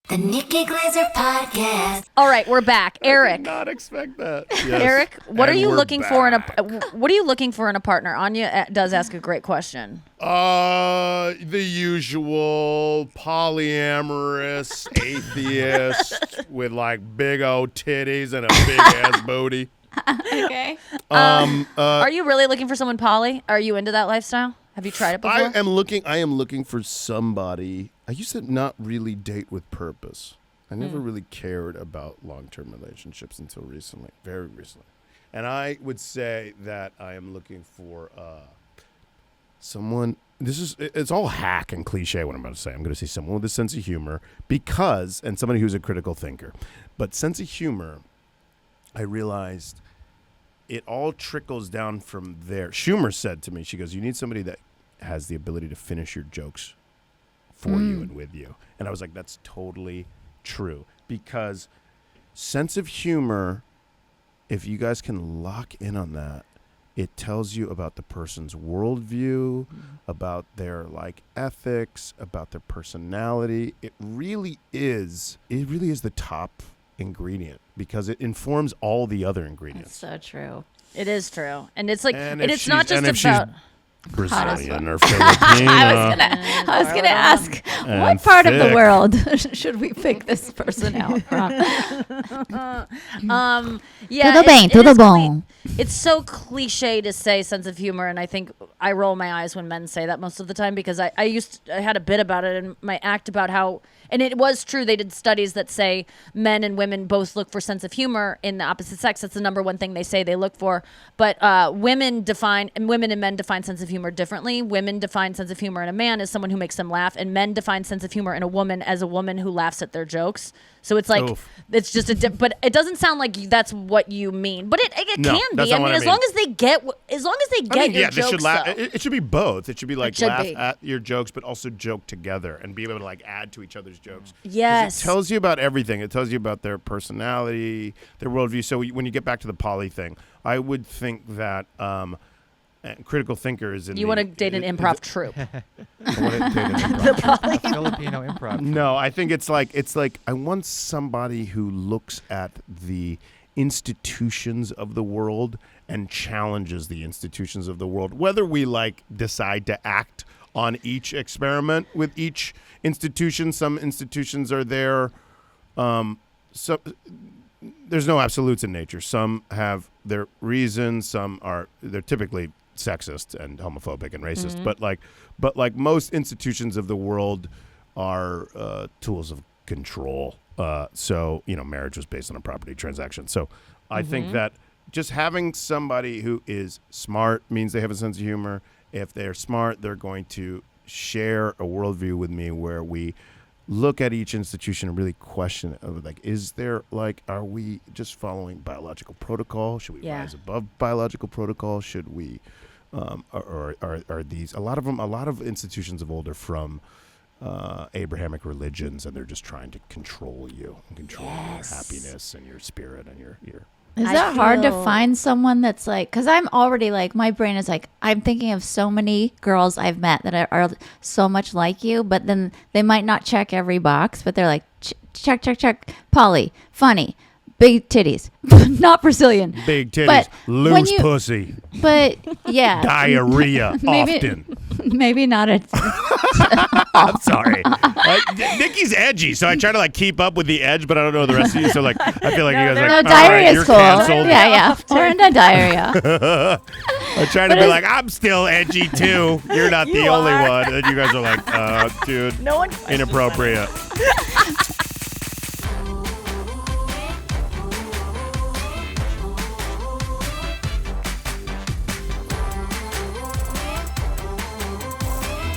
The Nikki Glaser Podcast. All right, we're back. Eric. I did not expect that. Yes. Eric, what And are you we're looking back. for in a partner? Anya does ask a great question. The usual polyamorous atheist with like big old titties and a big ass booty. Okay. Are you really looking for someone poly? Are you into that lifestyle? Have you tried it before? I am looking for somebody. I used to not really date with purpose. I never really cared about long-term relationships until recently, very recently. And I would say that I am looking for someone. It's all hack and cliche what I'm about to say. I'm going to say someone with a sense of humor and somebody who's a critical thinker. But sense of humor, I realized it all trickles down from there. Schumer said to me, she goes, you need somebody that has the ability to finish your jokes for you and with you. And I was like, that's totally true. Because sense of humor, if you guys can lock in on that, it tells you about the person's worldview, about their like ethics, about their personality. It really is the top ingredient because it informs all the other ingredients. That's so true. It is true. And it's like, And and if it's not she's- just and if about... she's Brazilian or I was gonna ask, And what part of the thick. world should we pick this person out from? Yeah, To the bone, it to the is bone. It's so cliche to say sense of humor, and I think I roll my eyes when men say that most of the time because I had a bit about it in my act about how, and it was true, they did studies that say men and women both look for sense of humor in the opposite sex. That's the number one thing they say they look for. But women and men define sense of humor differently. Women define sense of humor in a man as someone who makes them laugh, and men define sense of humor in a woman as a woman who laughs at their jokes. So it's like, Oof. it's just but it doesn't sound like that's what you mean. But it No, can that's be. I not mean, what I as long mean. as they get your they jokes, should laugh. though. It should be both. It should be like should laugh be. at your jokes, but also joke together and be able to like add to each other's jokes. 'Cause Yes. it tells you about everything. It tells you about their personality, their worldview. So when you get back to the poly thing, I would think that critical thinker is in. You want to date an improv troupe. I want to date an improv. Filipino improv. No, I think it's like I want somebody who looks at the institutions of the world and challenges the institutions of the world. Whether we like decide to act on each experiment with each institution, some institutions are there. There's no absolutes in nature. Some have their reasons. They're typically sexist and homophobic and racist. But like most institutions of the world are tools of control. So marriage was based on a property transaction. So I think that just having somebody who is smart means they have a sense of humor. If they're smart, they're going to share a worldview with me where we look at each institution and really question it. Like, are we just following biological protocol? Should we rise above biological protocol? Should we, or are these, a lot of institutions of old are from Abrahamic religions, and they're just trying to control you and control your happiness and your spirit and your Is that hard to find someone that's like, because I'm already like, my brain is like, I'm thinking of so many girls I've met that are so much like you, but then they might not check every box, but they're like, check, poly, funny, big titties, not Brazilian. big titties, But when loose you- pussy, But yeah, diarrhea Maybe- often. maybe not a. I'm sorry. Nikki's edgy, so I try to like keep up with the edge, but I don't know the rest of you. So like, I feel like you guys are No, like, diarrhea you're is cool. canceled. Yeah. Or into diarrhea. I try to be like, I'm still edgy too. You're not the only one. And you guys are like, dude, No one inappropriate.